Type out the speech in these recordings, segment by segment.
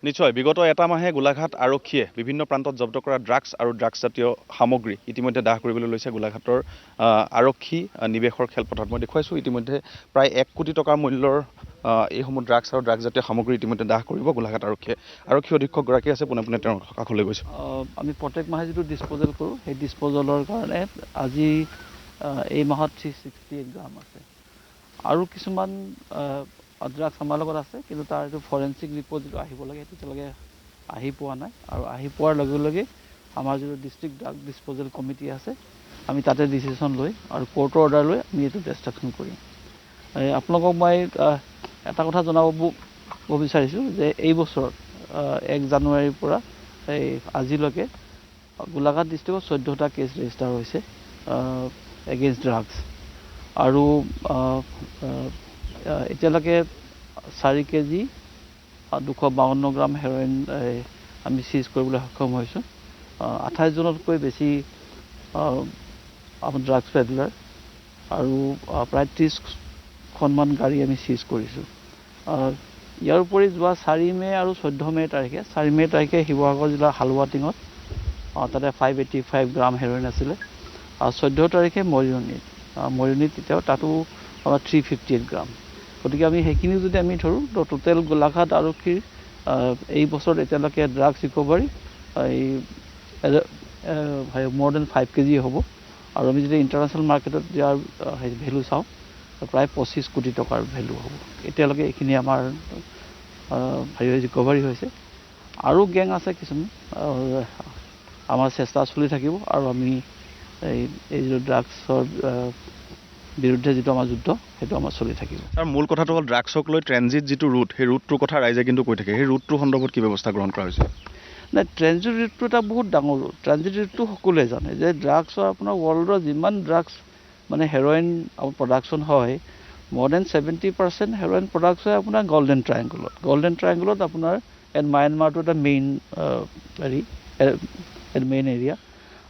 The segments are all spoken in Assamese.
নিশ্চয় বিগত এটা মাহে গোলাঘাট আৰক্ষীয়ে বিভিন্ন প্ৰান্তত জব্দ কৰা ড্ৰাগছ আৰু ড্ৰাগছজাতীয় সামগ্ৰী ইতিমধ্যে দাহ কৰিবলৈ লৈছে গোলাঘাটৰ আৰক্ষী নিৱেশৰ খেলপথাৰত। মই দেখুৱাইছোঁ ইতিমধ্যে প্ৰায় 1 কোটি টকাৰ মূল্যৰ এইসমূহ ড্ৰাগছ আৰু ড্ৰাগছজাতীয় সামগ্ৰী ইতিমধ্যে দাহ কৰিব গোলাঘাট আৰক্ষীয়ে। আৰক্ষী অধীক্ষকগৰাকী আছে, পোনে পোনে তেওঁৰ কাষলৈ গৈছোঁ। আমি প্ৰত্যেক মাহে যিটো ডিছপ'জেল কৰোঁ সেই ডিছপ'জেলৰ কাৰণে আজি এই মাহত 368 গ্ৰাম আছে। আৰু কিছুমান ড্ৰাগছ আমাৰ লগত আছে, কিন্তু তাৰ এইটো ফৰেঞ্চিক ৰিপৰ্ট যিটো আহিব লাগে সেইটো এতিয়ালৈকে আহি পোৱা নাই। আৰু আহি পোৱাৰ লগে লগে আমাৰ যিটো ডিষ্ট্ৰিক্ট ড্ৰাগ ডিছপ'জেল কমিটি আছে আমি তাতে ডিচিশ্যন লৈ আৰু কোৰ্টৰ অৰ্ডাৰ লৈ আমি এইটো ডিষ্ট্ৰাকশ্যন কৰিম। আপোনালোকক মই এটা কথা জনাব বিচাৰিছোঁ যে এই বছৰ 1 জানুৱাৰীৰ পৰা এই আজিলৈকে গোলাঘাট ডিষ্ট্ৰিক্টত 14টা কেছ ৰেজিষ্টাৰ হৈছে এগেইনষ্ট ড্ৰাগছ। আৰু এতিয়ালৈকে 4 কেজি 252 গ্ৰাম হেৰইন আমি চিজ কৰিবলৈ সক্ষম হৈছোঁ। 28 জনতকৈ বেছি ড্ৰাগছ পেডলাৰ আৰু প্ৰায় 30খনমান গাড়ী আমি চিজ কৰিছোঁ। ইয়াৰ উপৰি যোৱা 4 মে' আৰু 14 মে' তাৰিখে 4 মে' তাৰিখে শিৱসাগৰ জিলাৰ হালুৱাটিঙত তাতে 585 গ্ৰাম হেৰইন আছিলে। আৰু 14 তাৰিখে মৰিয়নিত তেতিয়াও তাতো আমাৰ 358 গ্ৰাম। গতিকে আমি সেইখিনি যদি আমি ধৰোঁ তো টোটেল গোলাঘাট আৰক্ষীৰ এই বছৰত এতিয়ালৈকে ড্ৰাগছ ৰিকভাৰী মোৰ দেন 5 কেজি হ'ব। আৰু আমি যদি ইণ্টাৰনেশ্যনেল মাৰ্কেটত ইয়াৰ ভেলু চাওঁ প্ৰায় 25 কোটি টকাৰ ভেলু হ'ব। এতিয়ালৈকে এইখিনি আমাৰ ৰিকভাৰী হৈছে। আৰু গেং আছে কিছুমান, আমাৰ চেষ্টা চলি থাকিব। আৰু আমি এই যিটো ড্ৰাগছৰ বিৰুদ্ধে যিটো আমাৰ যুদ্ধ সেইটো আমাৰ চলি থাকিব। আৰু মূল কথাটো হ'ল ড্ৰাগছক লৈ ট্ৰেনজিট যিটো ৰুট, সেই ৰুটটোৰ কথা ৰাইজে কিন্তু কৈ থাকে। সেই ৰুটটোৰ সন্দৰ্ভত কি ব্যৱস্থা গ্ৰহণ কৰা হৈছে? নাই, ট্ৰেনজিট ৰুটটো এটা বহুত ডাঙৰ ৰুট। ট্ৰেনজিট ৰুটটো সকলোৱে জানে যে ড্ৰাগছৰ আপোনাৰ ৱৰ্ল্ডৰ যিমান ড্ৰাগছ মানে হেৰইন প্ৰডাকশ্যন হয়, more than 70% হেৰইন প্ৰডাকশ্যন হয় আপোনাৰ গল্ডেন ট্ৰায়েংগলত আপোনাৰ মায়ানমাৰটো এটা মেইন এৰিয়া।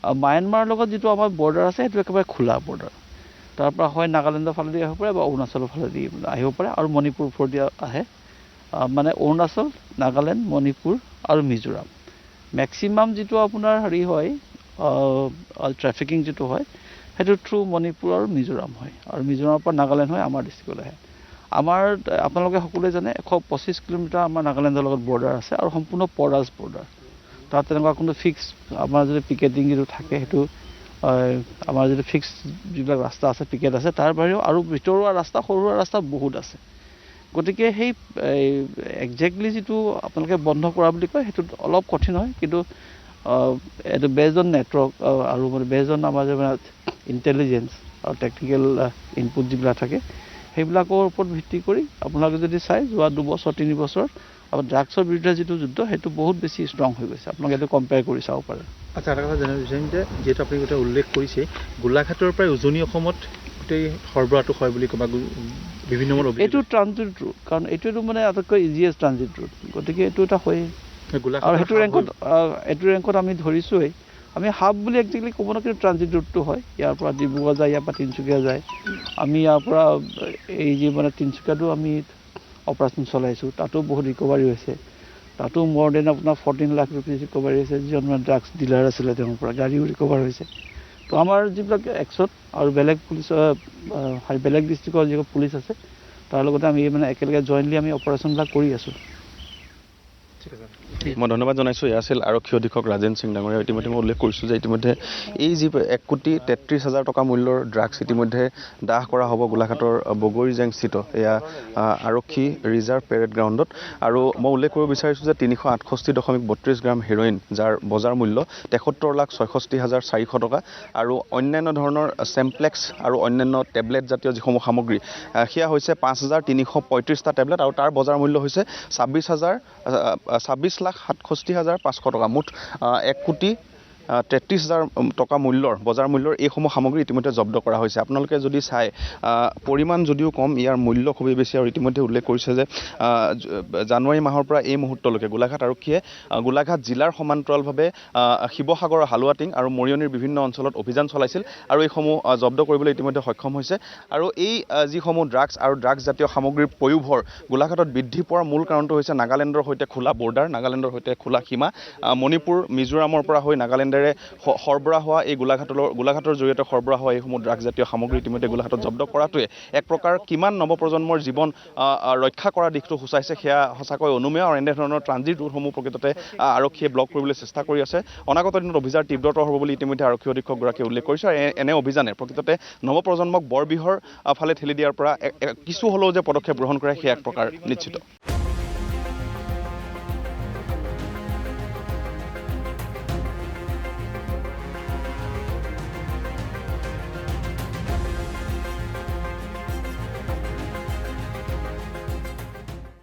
আৰু মায়ানমাৰৰ লগত যিটো আমাৰ বৰ্ডাৰ আছে সেইটো একেবাৰে খোলা বৰ্ডাৰ। তাৰ পৰা হয় নাগালেণ্ডৰ ফালেদি আহিব পাৰে বা অৰুণাচলৰ ফালেদি আহিব পাৰে, আৰু মণিপুৰ ফালেদি আহে। মানে অৰুণাচল, নাগালেণ্ড, মণিপুৰ আৰু মিজোৰাম মেক্সিমাম যিটো আপোনাৰ হয় ট্ৰেফিকিং যিটো হয় সেইটো থ্ৰু মণিপুৰ আৰু মিজোৰাম হয়, আৰু মিজোৰামৰ পৰা নাগালেণ্ড হয় আমাৰ ডিষ্ট্ৰিক্টলৈ আহে। আমাৰ আপোনালোকে সকলোৱে জানে 125 কিলোমিটাৰ আমাৰ নাগালেণ্ডৰ লগত বৰ্ডাৰ আছে, আৰু সম্পূৰ্ণ পৰাজ বৰ্ডাৰ। তাত তেনেকুৱা কোনো ফিক্স আমাৰ যদি পিকেটিং যিটো থাকে সেইটো আমাৰ যিটো ফিক্স যিবিলাক ৰাস্তা আছে পিকেট আছে, তাৰ বাহিৰেও আৰু ভিতৰুৱা ৰাস্তা সৰু সুৰা ৰাস্তা বহুত আছে। গতিকে সেই একজেক্টলি যিটো আপোনালোকে বন্ধ কৰা বুলি কয় সেইটো অলপ কঠিন হয়, কিন্তু এইটো বেজড অন নেটৱৰ্ক আৰু মানে বেজড অন আমাৰ যে ইণ্টেলিজেঞ্চ আৰু টেকনিকেল ইনপুট যিবিলাক থাকে সেইবিলাকৰ ওপৰত ভিত্তি কৰি আপোনালোকে যদি চাই যোৱা 2 বছৰ 3 বছৰ আপোনাৰ ড্ৰাগছৰ বিৰুদ্ধে যিটো যুদ্ধ সেইটো বহুত বেছি ষ্ট্ৰং হৈ গৈছে। আপোনালোকে এইটো কম্পেয়াৰ কৰি চাব পাৰে। আচ্ছা, এটা কথা জানিব বিচাৰিম যে যিহেতু আপুনি গোটেই উল্লেখ কৰিছে গোলাঘাটৰ পৰাই উজনি অসমত গোটেই সৰবৰাহটো হয় বুলি ক'বা বিভিন্ন এইটো ট্ৰানজিট ৰুট, কাৰণ এইটোতো মানে আটাইতকৈ ইজিয়েষ্ট ট্ৰানজিট ৰুট। গতিকে এইটো এটা হয়েই, আৰু সেইটো ৰেংকত আমি ধৰিছোঁৱেই। আমি হাব বুলি একজেক্টলি ক'ব নোৱাৰোঁ, কিন্তু ট্ৰানজিট ৰুটটো হয়। ইয়াৰ পৰা ডিব্ৰুগড় যায়, ইয়াৰ পৰা তিনিচুকীয়া যায়। আমি ইয়াৰ পৰা এই যি মানে তিনিচুকীয়াতো আমি অপাৰেশ্যন চলাইছোঁ, তাতো বহুত ৰিকভাৰী হৈছে। তাতো মোৰ দেন আপোনাৰ 14 লাখ ৰুপিজ ৰিকভাৰী হৈছে। যিজন মানে ড্ৰাগছ ডিলাৰ আছিলে তেওঁৰ পৰা গাড়ীও ৰিকভাৰ হৈছে। তো আমাৰ যিবিলাক এক্সত আৰু বেলেগ বেলেগ ডিষ্ট্ৰিক্টৰ যিবোৰ পুলিচ আছে তাৰ লগতে আমি মানে একেলগে জইণ্টলি আমি অপাৰেশ্যনবিলাক কৰি আছোঁ। মই ধন্যবাদ জনাইছোঁ। এয়া আছিল আৰক্ষী অধীক্ষক ৰাজেন সিং ডাঙৰীয়া। ইতিমধ্যে মই উল্লেখ কৰিছোঁ যে ইতিমধ্যে এই যি 1,33,000 টকা মূল্যৰ ড্ৰাগছ ইতিমধ্যে দাহ কৰা হ'ব গোলাঘাটৰ বগৰীজেংস্থিত এয়া আৰক্ষী ৰিজাৰ্ভ পেৰেড গ্ৰাউণ্ডত। আৰু মই উল্লেখ কৰিব বিচাৰিছোঁ যে 368.32 গ্ৰাম হেৰইন, যাৰ বজাৰ মূল্য 73,66,400 টকা, আৰু অন্যান্য ধৰণৰ চেম্প্লেক্স আৰু অন্যান্য টেবলেট জাতীয় যিসমূহ সামগ্ৰী সেয়া হৈছে 5,335টা টেবলেট, আৰু তাৰ বজাৰ মূল্য হৈছে 26,67,500 টকা। মুঠ 1,33,000 33,000 টকা মূল্যৰ বজাৰ মূল্যৰ এইসমূহ সামগ্ৰী ইতিমধ্যে জব্দ কৰা হৈছে। আপোনালোকে যদি চাই পৰিমাণ যদিও কম, ইয়াৰ মূল্য খুবেই বেছি। আৰু ইতিমধ্যে উল্লেখ কৰিছে যে জানুৱাৰী মাহৰ পৰা এই মুহূৰ্তলৈকে গোলাঘাট আৰক্ষীয়ে গোলাঘাট জিলাৰ সমান্তৰালভাৱে শিৱসাগৰৰ হালুৱাটিং আৰু মৰিয়নিৰ বিভিন্ন অঞ্চলত অভিযান চলাইছিল আৰু এইসমূহ জব্দ কৰিবলৈ ইতিমধ্যে সক্ষম হৈছে। আৰু এই যিসমূহ ড্ৰাগছ আৰু ড্ৰাগছ জাতীয় সামগ্ৰীৰ পয়োভৰ গোলাঘাটত বৃদ্ধি পোৱাৰ মূল কাৰণটো হৈছে নাগালেণ্ডৰ সৈতে খোলা বৰ্ডাৰ, নাগালেণ্ডৰ সৈতে খোলা সীমা। মণিপুৰ মিজোৰামৰ পৰা হৈ নাগালেণ্ডেৰে সৰবৰাহ হোৱা এই গোলাঘাটৰ জৰিয়তে সৰবৰাহ হোৱা এইসমূহ ড্ৰাগছ জাতীয় সামগ্ৰী ইতিমধ্যে গোলাঘাটত জব্দ কৰাটোৱে এক প্ৰকাৰ কিমান নৱপ্ৰজন্মৰ জীৱন ৰক্ষা কৰা দিশটো সূচাইছে সেয়া সঁচাকৈ অনুমেয়। আৰু এনেধৰণৰ ট্ৰানজিট ৰুটসমূহ প্ৰকৃততে আৰক্ষীয়ে ব্লক কৰিবলৈ চেষ্টা কৰি আছে। অনাগত দিনত অভিযান তীব্ৰতৰ হ'ব বুলি ইতিমধ্যে আৰক্ষী অধীক্ষকগৰাকীয়ে উল্লেখ কৰিছে। আৰু এনে অভিযানে প্ৰকৃততে নৱপ্ৰজন্মক বৰবিহৰ ফালে ঠেলি দিয়াৰ পৰা কিছু হ'লেও যে পদক্ষেপ গ্ৰহণ কৰে সেয়া এক প্ৰকাৰ নিশ্চিত।